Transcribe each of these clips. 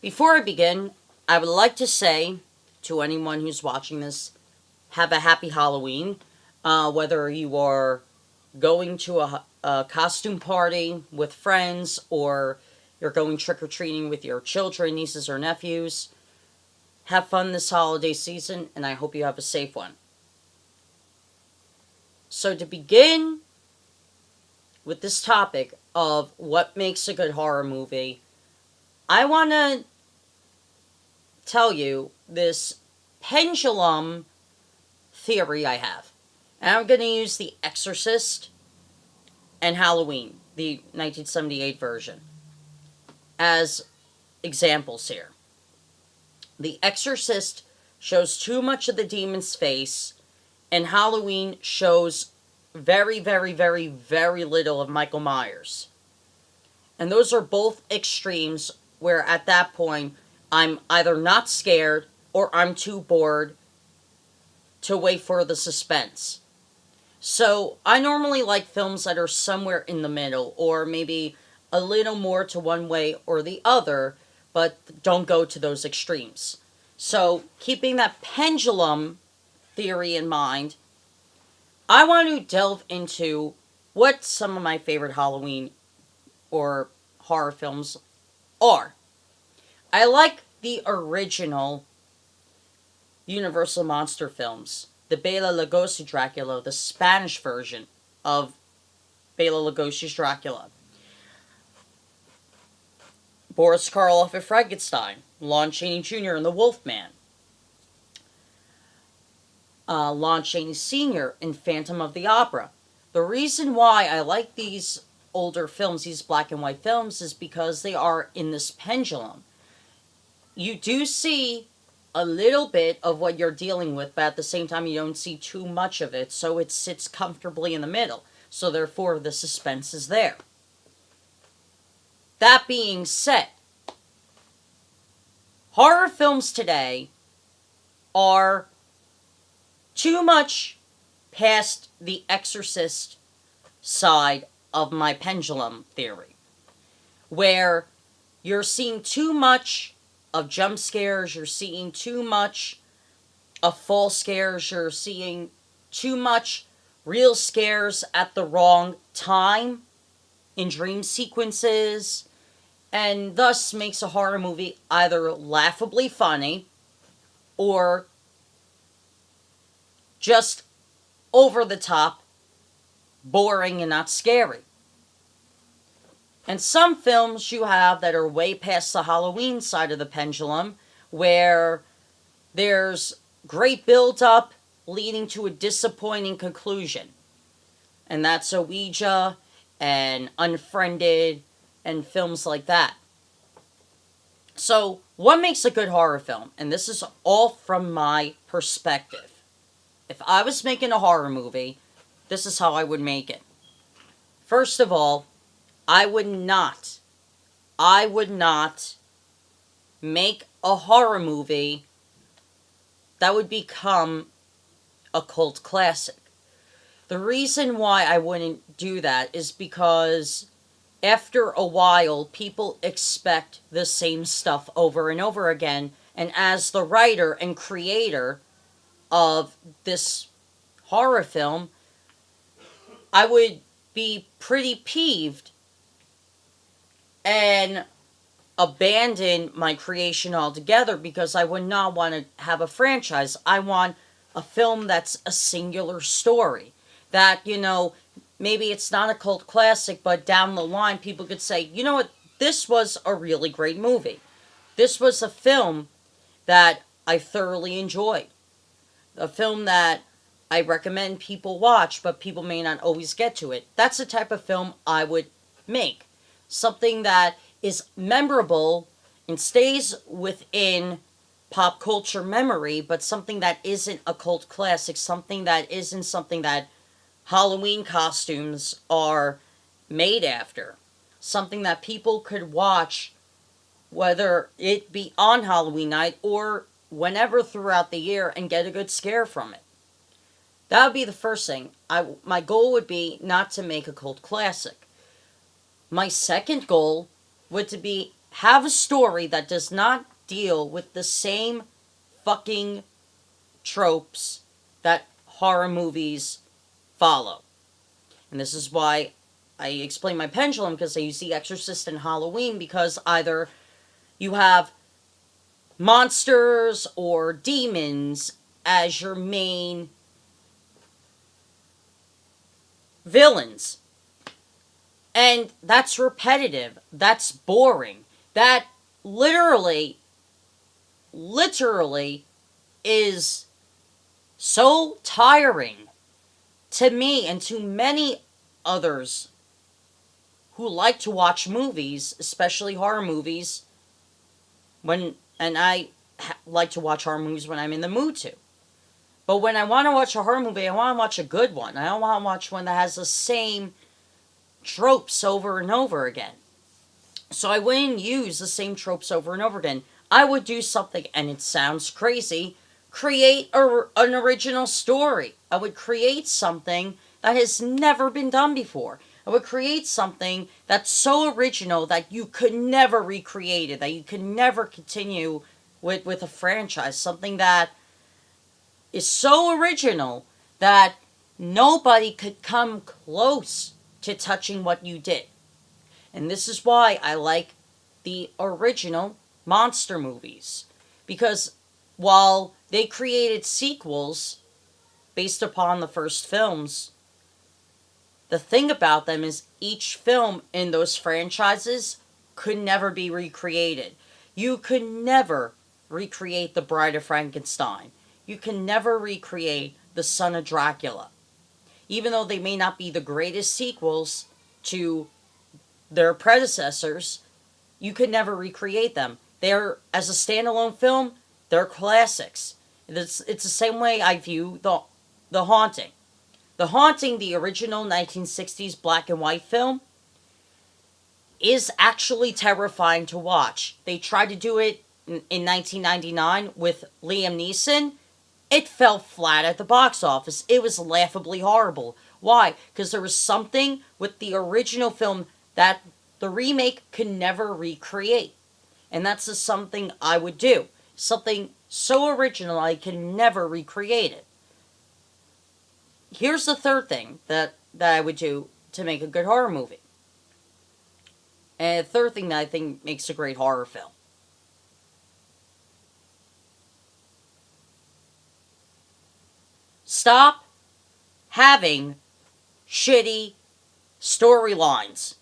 Before I begin, I would like to say to anyone who's watching this, have a happy Halloween. Whether you are going to a costume party with friends or you're going trick or treating with your children, nieces, or nephews, have fun this holiday season, and I hope you have a safe one. So, to begin with this topic of what makes a good horror movie, I want to tell you this pendulum theory I have. And I'm going to use The Exorcist and Halloween, the 1978 version, as examples here. The Exorcist shows too much of the demon's face, and Halloween shows very, very, very, very little of Michael Myers. And those are both extremes where at that point I'm either not scared or I'm too bored to wait for the suspense. So I normally like films that are somewhere in the middle, or maybe a little more to one way or the other, but don't go to those extremes. So keeping that pendulum theory in mind, I want to delve into what some of my favorite Halloween or horror films are. I like the original Universal Monster films. The Bela Lugosi Dracula, the Spanish version of Bela Lugosi's Dracula. Boris Karloff of Frankenstein. Lon Chaney Jr. in The Wolfman. Lon Chaney Sr. in Phantom of the Opera. The reason why I like these older films, these black and white films, is because they are in this pendulum. You do see a little bit of what you're dealing with, but at the same time you don't see too much of it, so it sits comfortably in the middle. So therefore the suspense is there. That being said, horror films today are too much past the Exorcist side of my pendulum theory, where you're seeing too much of jump scares, you're seeing too much of false scares, you're seeing too much real scares at the wrong time in dream sequences, and thus makes a horror movie either laughably funny or just over the top, boring, and not scary. And some films you have that are way past the Halloween side of the pendulum, where there's great build-up leading to a disappointing conclusion. And that's Ouija and Unfriended and films like that. So, what makes a good horror film? And this is all from my perspective. If I was making a horror movie, this is how I would make it. First of all, I would not make a horror movie that would become a cult classic. The reason why I wouldn't do that is because after a while, people expect the same stuff over and over again, and as the writer and creator of this horror film, I would be pretty peeved and abandon my creation altogether, because I would not want to have a franchise. I want a film that's a singular story. That, maybe it's not a cult classic, but down the line people could say, you know what, this was a really great movie. This was a film that I thoroughly enjoyed. A film that I recommend people watch, but people may not always get to it. That's the type of film I would make. Something that is memorable and stays within pop culture memory, but something that isn't a cult classic, something that isn't something that Halloween costumes are made after. Something that people could watch, whether it be on Halloween night or whenever throughout the year, and get a good scare from it. That would be the first thing. My goal would be not to make a cult classic. My second goal would to be have a story that does not deal with the same fucking tropes that horror movies follow. And this is why I explain my pendulum, because I use The Exorcist and Halloween, because either you have monsters or demons as your main villains. And that's repetitive. That's boring. That literally is so tiring to me and to many others who like to watch movies, especially horror movies, and I like to watch horror movies when I'm in the mood to. But when I want to watch a horror movie, I want to watch a good one. I don't want to watch one that has the same tropes over and over again. So I wouldn't use the same tropes over and over again. I would do something, and it sounds crazy, create an original story. I would create something that has never been done before. I would create something that's so original that you could never recreate it, that you could never continue with a franchise. Something that is so original that nobody could come close to touching what you did. And this is why I like the original monster movies. Because while they created sequels based upon the first films, the thing about them is each film in those franchises could never be recreated. You could never recreate The Bride of Frankenstein. You can never recreate The Son of Dracula. Even though they may not be the greatest sequels to their predecessors, you could never recreate them. They're, as a standalone film, they're classics. It's the same way I view The Haunting. The Haunting, the original 1960s black and white film, is actually terrifying to watch. They tried to do it in 1999 with Liam Neeson. It fell flat at the box office. It was laughably horrible. Why? Because there was something with the original film that the remake could never recreate. And that's just something I would do. Something so original I can never recreate it. Here's the third thing that I would do to make a good horror movie. And the third thing that I think makes a great horror film. Stop having shitty storylines.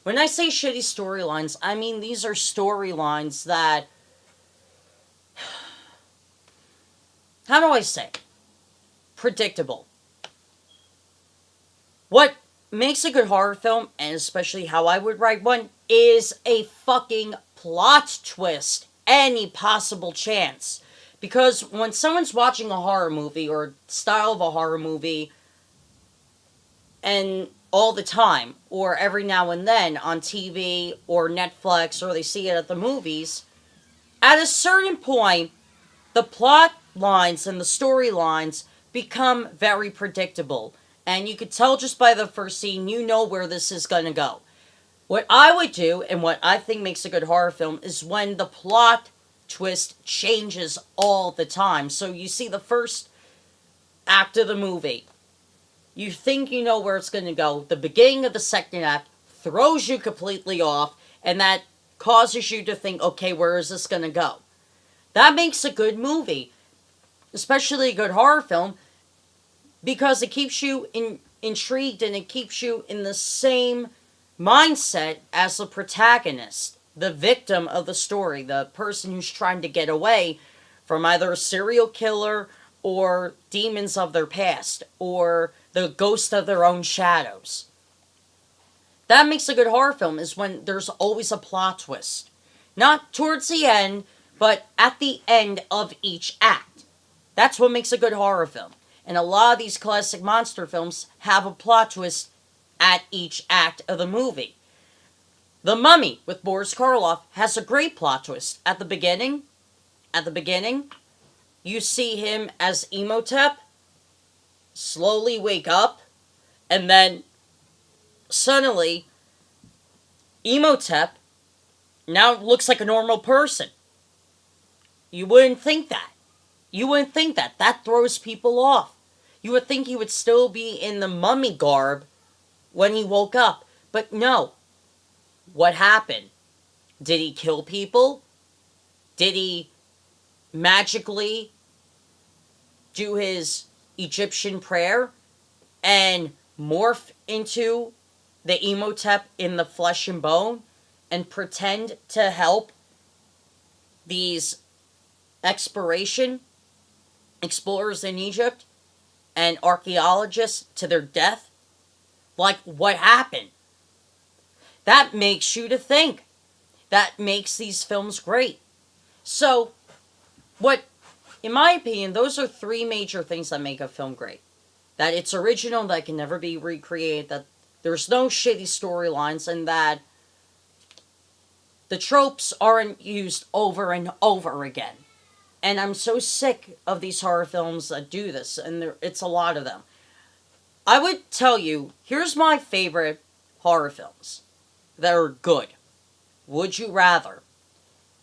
When I say shitty storylines, I mean these are storylines that... How do I say? Predictable. What makes a good horror film, and especially how I would write one, is a fucking plot twist. Any possible chance. Because when someone's watching a horror movie, or style of a horror movie, and all the time, or every now and then on TV, or Netflix, or they see it at the movies, at a certain point, the plot lines and the storylines become very predictable. And you could tell just by the first scene, you know where this is going to go. What I would do, and what I think makes a good horror film, is when the plot twist changes all the time. So you see the first act of the movie. You think you know where it's going to go. The beginning of the second act throws you completely off, and that causes you to think, okay, where is this going to go? That makes a good movie, especially a good horror film, because it keeps you intrigued and it keeps you in the same mindset as the protagonist, the victim of the story, the person who's trying to get away from either a serial killer or demons of their past or the ghost of their own shadows. That makes a good horror film, is when there's always a plot twist. Not towards the end, but at the end of each act. That's what makes a good horror film. And a lot of these classic monster films have a plot twist at each act of the movie. The Mummy with Boris Karloff has a great plot twist. At the beginning, you see him as Imhotep slowly wake up, and then suddenly Imhotep now looks like a normal person. You wouldn't think that. You wouldn't think that. That throws people off. You would think he would still be in the mummy garb when he woke up. But no. What happened? Did he kill people? Did he magically do his Egyptian prayer and morph into the Imhotep in the flesh and bone and pretend to help these exploration explorers in Egypt and archaeologists to their death? Like, what happened? That makes you to think. That makes these films great. So, what, in my opinion, those are three major things that make a film great. That it's original, that can never be recreated, that there's no shitty storylines, and that the tropes aren't used over and over again. And I'm so sick of these horror films that do this, and it's a lot of them. I would tell you, here's my favorite horror films that are good. Would You Rather?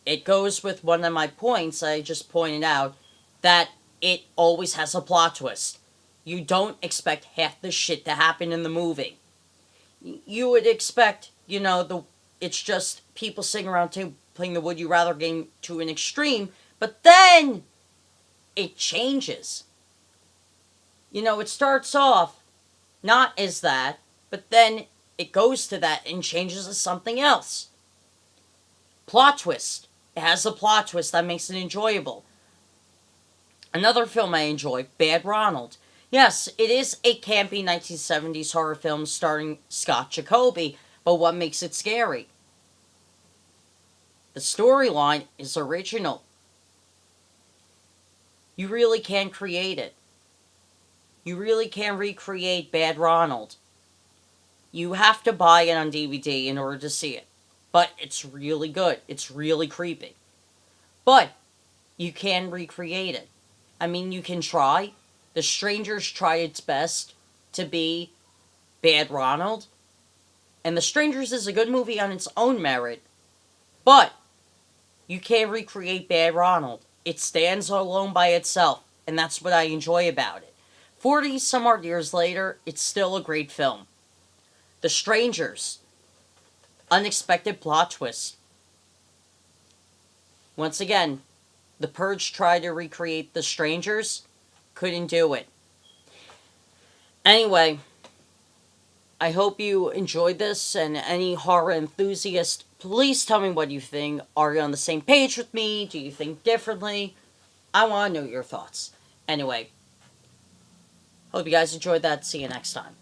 It goes with one of my points I just pointed out, that it always has a plot twist. You don't expect half the shit to happen in the movie. You would expect, it's just people sitting around playing the Would You Rather game to an extreme, but then it changes. It starts off not as that, but then it goes to that and changes to something else. Plot twist. It has a plot twist that makes it enjoyable. Another film I enjoy, Bad Ronald. Yes, it is a campy 1970s horror film starring Scott Jacoby, but what makes it scary? The storyline is original. You really can create it. You really can recreate Bad Ronald. You have to buy it on DVD in order to see it. But it's really good. It's really creepy. But you can recreate it. I mean, you can try. The Strangers tried its best to be Bad Ronald. And The Strangers is a good movie on its own merit. But you can't recreate Bad Ronald. It stands alone by itself. And that's what I enjoy about it. 40 some odd years later, it's still a great film. The Strangers. Unexpected plot twist. Once again, The Purge tried to recreate The Strangers. Couldn't do it. Anyway, I hope you enjoyed this, and any horror enthusiast, please tell me what you think. Are you on the same page with me? Do you think differently? I want to know your thoughts. Anyway, hope you guys enjoyed that. See you next time.